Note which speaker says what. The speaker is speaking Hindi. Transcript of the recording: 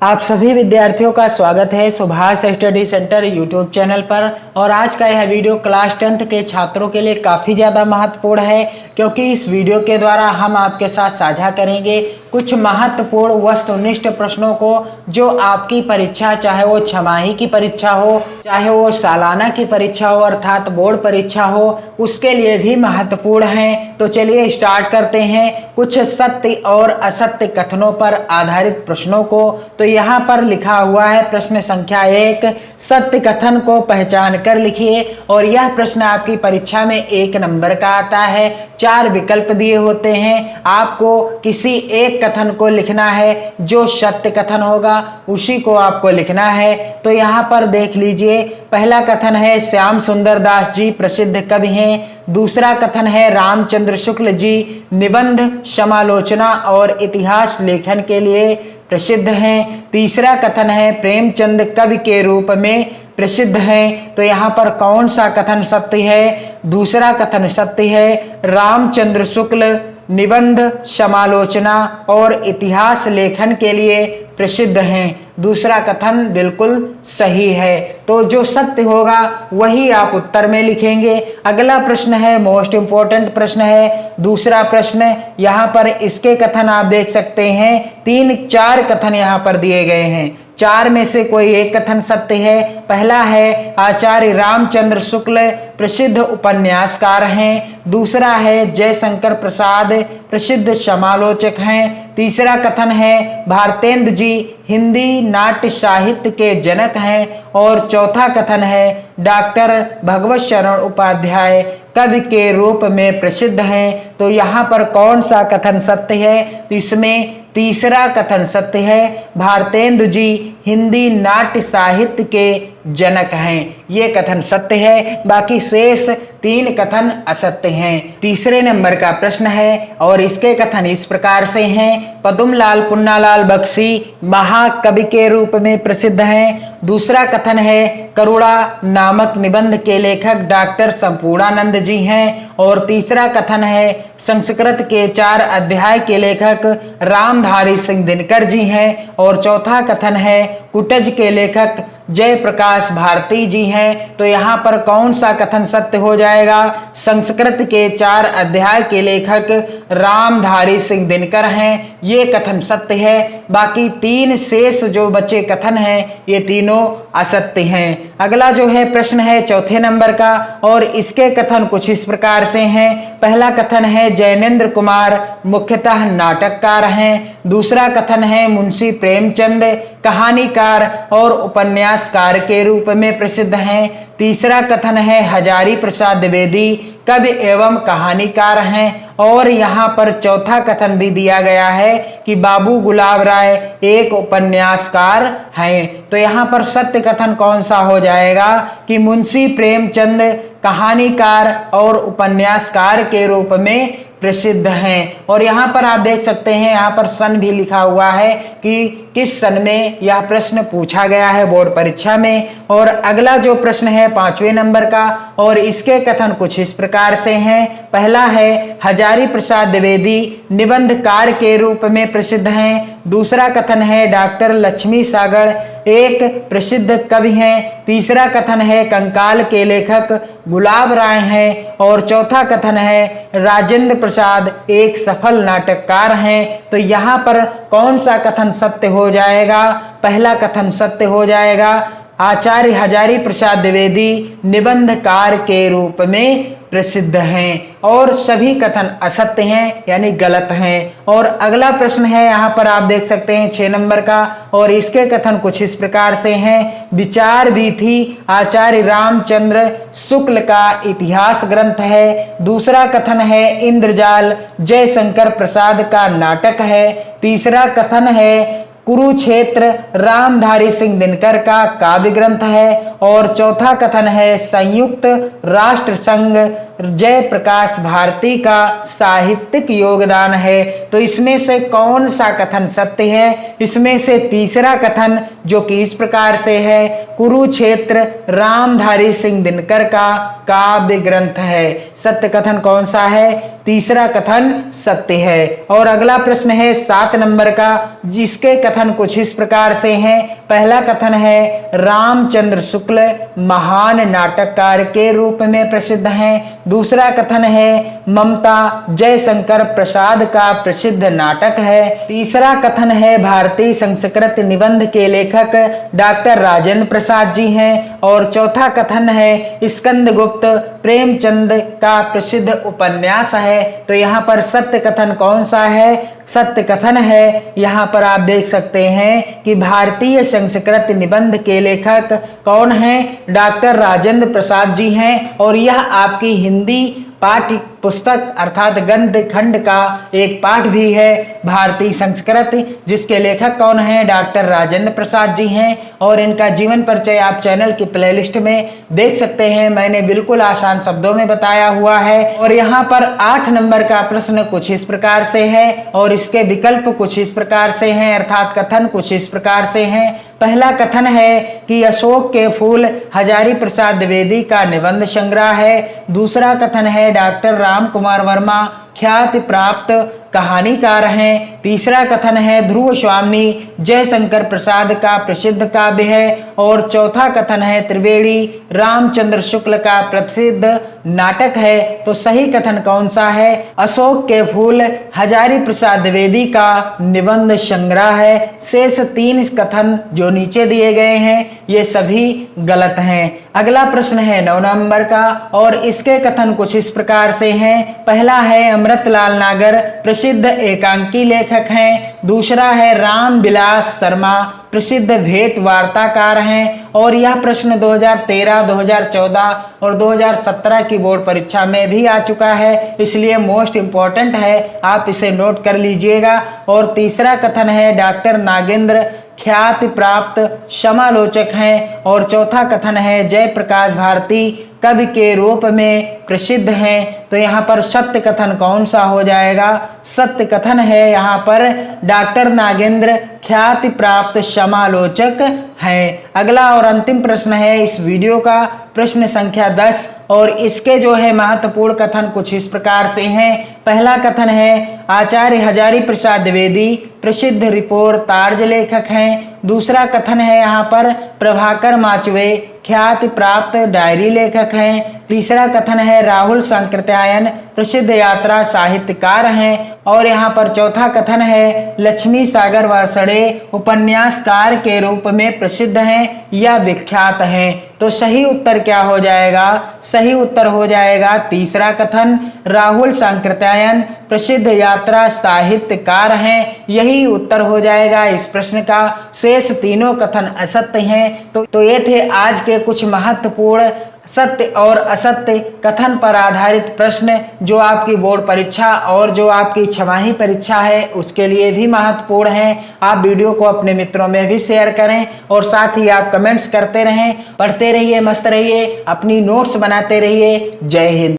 Speaker 1: आप सभी विद्यार्थियों का स्वागत है Subhash study centre YouTube channel पर। और आज का यह वीडियो क्लास 10th के छात्रों के लिए काफ़ी ज़्यादा महत्वपूर्ण है, क्योंकि इस वीडियो के द्वारा हम आपके साथ साझा करेंगे कुछ महत्वपूर्ण वस्तुनिष्ठ प्रश्नों को, जो आपकी परीक्षा, चाहे वो छमाही की परीक्षा हो, चाहे वो सालाना की परीक्षा हो अर्थात बोर्ड परीक्षा हो, उसके लिए भी महत्वपूर्ण हैं। तो चलिए स्टार्ट करते हैं कुछ सत्य और असत्य कथनों पर आधारित प्रश्नों को। तो यहाँ पर लिखा हुआ है प्रश्न संख्या 1, सत्य कथन को पहचान कर लिखिए। और यह प्रश्न आपकी परीक्षा में 1 नंबर का आता है। 4 विकल्प दिए होते हैं, आपको किसी एक कथन को लिखना है, जो सत्य कथन होगा उसी को आपको लिखना है। तो यहाँ पर देख लीजिए, पहला कथन है श्याम सुंदर दास जी प्रसिद्ध कवि हैं। दूसरा कथन है रामचंद्र शुक्ल जी निबंध, समालोचना और इतिहास लेखन के लिए प्रसिद्ध हैं। तीसरा कथन है प्रेमचंद कवि के रूप में प्रसिद्ध हैं। तो यहाँ पर कौन सा कथन सत्य है? दूसरा कथन सत्य है, रामचंद्र शुक्ल निबंध, समालोचना और इतिहास लेखन के लिए प्रसिद्ध हैं। दूसरा कथन बिल्कुल सही है। तो जो सत्य होगा वही आप उत्तर में लिखेंगे। अगला प्रश्न है मोस्ट इंपॉर्टेंट प्रश्न है। दूसरा प्रश्न, यहाँ पर इसके कथन आप देख सकते हैं, 3-4 कथन यहाँ पर दिए गए हैं। 4 में से कोई एक कथन सत्य है। पहला है आचार्य रामचंद्र शुक्ल प्रसिद्ध उपन्यासकार हैं। दूसरा है जयशंकर प्रसाद प्रसिद्ध समालोचक हैं। तीसरा कथन है भारतेंदु जी हिंदी नाट्य साहित्य के जनक हैं। और चौथा कथन है डॉक्टर भगवत शरण उपाध्याय कवि के रूप में प्रसिद्ध हैं। तो यहाँ पर कौन सा कथन सत्य है? तो इसमें तीसरा कथन सत्य है, भारतेंदु जी हिंदी नाट्य साहित्य के जनक हैं। ये कथन सत्य है, बाकी शेष 3 कथन असत्य हैं। तीसरे नंबर का प्रश्न है और इसके कथन इस प्रकार से हैं, पद्मलाल पुन्नालाल बख्शी महाकवि के रूप में प्रसिद्ध हैं। दूसरा कथन है करुणा नामक निबंध के लेखक डॉक्टर संपूर्णानंद जी हैं। और तीसरा कथन है संस्कृत के 4 अध्याय के लेखक रामधारी सिंह दिनकर जी हैं। और चौथा कथन है कुटज के लेखक जयप्रकाश भारती जी हैं। तो यहाँ पर कौन सा कथन सत्य हो जाएगा? संस्कृत के 4 अध्याय के लेखक रामधारी सिंह दिनकर हैं, ये कथन सत्य है। बाकी 3 शेष जो बचे कथन हैं ये तीनों असत्य हैं। अगला जो है प्रश्न है चौथे नंबर का और इसके कथन कुछ इस प्रकार से हैं। पहला कथन है जैनेन्द्र कुमार मुख्यतः नाटककार हैं। दूसरा कथन है मुंशी प्रेमचंद कहानीकार और उपन्यासकार के रूप में प्रसिद्ध हैं। तीसरा कथन है हजारी प्रसाद द्विवेदी कवि एवं कहानीकार हैं। और यहाँ पर चौथा कथन भी दिया गया है कि बाबू गुलाब राय एक उपन्यासकार हैं। तो यहाँ पर सत्य कथन कौन सा हो जाएगा कि मुंशी प्रेमचंद कहानीकार और उपन्यासकार के रूप में प्रसिद्ध हैं। और यहाँ पर आप देख सकते हैं, यहाँ पर सन भी लिखा हुआ है कि किस सन में यह प्रश्न पूछा गया है बोर्ड परीक्षा में। और अगला जो प्रश्न है 5वें नंबर का और इसके कथन कुछ इस प्रकार से हैं। पहला है हजारी प्रसाद द्विवेदी निबंधकार के रूप में प्रसिद्ध हैं। दूसरा कथन है डॉक्टर लक्ष्मी सागर एक प्रसिद्ध कवि हैं। तीसरा कथन है कंकाल के लेखक गुलाब राय हैं। और चौथा कथन है राजेंद्र प्रसाद एक सफल नाटककार हैं। तो यहाँ पर कौन सा कथन सत्य हो जाएगा? पहला कथन सत्य हो जाएगा, आचार्य हजारी प्रसाद द्विवेदी निबंधकार के रूप में प्रसिद्ध हैं। और सभी कथन असत्य हैं यानी गलत हैं। और अगला प्रश्न है यहाँ पर आप देख सकते हैं 6 नंबर का और इसके कथन कुछ इस प्रकार से हैं। विचार वीथी आचार्य रामचंद्र शुक्ल का इतिहास ग्रंथ है। दूसरा कथन है इंद्रजाल जयशंकर प्रसाद का नाटक है। तीसरा कथन है कुरुक्षेत्र रामधारी सिंह दिनकर का काव्य ग्रंथ है। और चौथा कथन है संयुक्त राष्ट्र संघ जयप्रकाश भारती का साहित्यिक योगदान है। तो इसमें से कौन सा कथन सत्य है? इसमें से तीसरा कथन जो कि इस प्रकार से है, कुरुक्षेत्र रामधारी सिंह दिनकर का काव्य ग्रंथ है। सत्य कथन कौन सा है? तीसरा कथन सत्य है। और अगला प्रश्न है 7 नंबर का, जिसके कथन कुछ इस प्रकार से हैं। पहला कथन है रामचंद्र शुक्ल महान नाटककार के रूप में प्रसिद्ध हैं। दूसरा कथन है ममता जयशंकर प्रसाद का प्रसिद्ध नाटक है। तीसरा कथन है भारतीय संस्कृत निबंध के लेखक डॉक्टर राजेंद्र प्रसाद जी हैं। और चौथा कथन है स्कंदगुप्त प्रेमचंद का प्रसिद्ध उपन्यास है। तो यहाँ पर सत्य कथन कौन सा है? सत्य कथन है। यहाँ पर आप देख सकते हैं कि भारतीय संस्कृत निबंध के लेखक कौन हैं? डॉक्टर राजेंद्र प्रसाद जी हैं। और यह आपकी हिंदी पाठ्य पुस्तक अर्थात गद्य खंड का एक पाठ भी है भारतीय संस्कृत, जिसके लेखक कौन हैं? डॉक्टर राजेंद्र प्रसाद जी हैं। और इनका जीवन परिचय आप चैनल की प्लेलिस्ट में देख सकते हैं, मैंने बिल्कुल आसान शब्दों में बताया हुआ है। और यहाँ पर 8 नंबर का प्रश्न कुछ इस प्रकार से है और इसके विकल्प कुछ इस प्रकार से हैं, अर्थात कथन कुछ इस प्रकार से हैं। पहला कथन है कि अशोक के फूल हजारी प्रसाद द्विवेदी का निबंध संग्रह है। दूसरा कथन है डॉक्टर राम कुमार वर्मा ख्याति प्राप्त कहानीकार हैं। तीसरा कथन है ध्रुव स्वामी जयशंकर प्रसाद का प्रसिद्ध काव्य है। और चौथा कथन है त्रिवेणी रामचंद्र शुक्ल का प्रसिद्ध नाटक है। तो सही कथन कौन सा है? अशोक के फूल हजारी प्रसाद द्विवेदी का निबंध संग्रह है। शेष 3 कथन जो नीचे दिए गए हैं ये सभी गलत हैं। अगला प्रश्न है 9 नंबर का और इसके कथन कुछ इस प्रकार से हैं। पहला है अमृतलाल नागर प्रसिद्ध एकांकी लेखक हैं। दूसरा है राम विलास शर्मा प्रसिद्ध भेंट वार्ताकार हैं। और यह प्रश्न 2013, 2014 और 2017 की बोर्ड परीक्षा में भी आ चुका है, इसलिए मोस्ट इंपॉर्टेंट है, आप इसे नोट कर लीजिएगा। और तीसरा कथन है डॉक्टर नागेंद्र ख्याति प्राप्त समालोचक हैं। और चौथा कथन है जयप्रकाश भारती कवि के रूप में प्रसिद्ध हैं। तो यहाँ पर सत्य कथन कौन सा हो जाएगा? सत्य कथन है यहाँ पर डॉक्टर नागेंद्र ख्याति प्राप्त समालोचक हैं। अगला और अंतिम प्रश्न है इस वीडियो का, प्रश्न संख्या 10 और इसके जो है महत्वपूर्ण कथन कुछ इस प्रकार से हैं। पहला कथन है आचार्य हजारी प्रसाद द्विवेदी प्रसिद्ध रिपोर तार्ज लेखक हैं। दूसरा कथन है यहाँ पर प्रभाकर माचवे ख्याति प्राप्त डायरी लेखक हैं। तीसरा कथन है राहुल सांकृत्यायन प्रसिद्ध यात्रा साहित्यकार हैं। और यहाँ पर चौथा कथन है लक्ष्मी सागर वार्षणे उपन्यासकार के रूप में प्रसिद्ध हैं या विख्यात हैं। तो सही उत्तर क्या हो जाएगा? सही उत्तर हो जाएगा तीसरा कथन, राहुल सांकृत्यायन प्रसिद्ध यात्रा साहित्यकार हैं, यही उत्तर हो जाएगा इस प्रश्न का। शेष तीनों कथन असत्य हैं। तो ये थे आज के कुछ महत्वपूर्ण सत्य और असत्य कथन पर आधारित प्रश्न जो आपकी बोर्ड परीक्षा और जो आपकी छमाही परीक्षा है उसके लिए भी महत्वपूर्ण है। आप वीडियो को अपने मित्रों में भी शेयर करें और साथ ही आप कमेंट्स करते रहें, पढ़ते रहिए, मस्त रहिए, अपनी नोट्स बनाते रहिए। जय हिंद।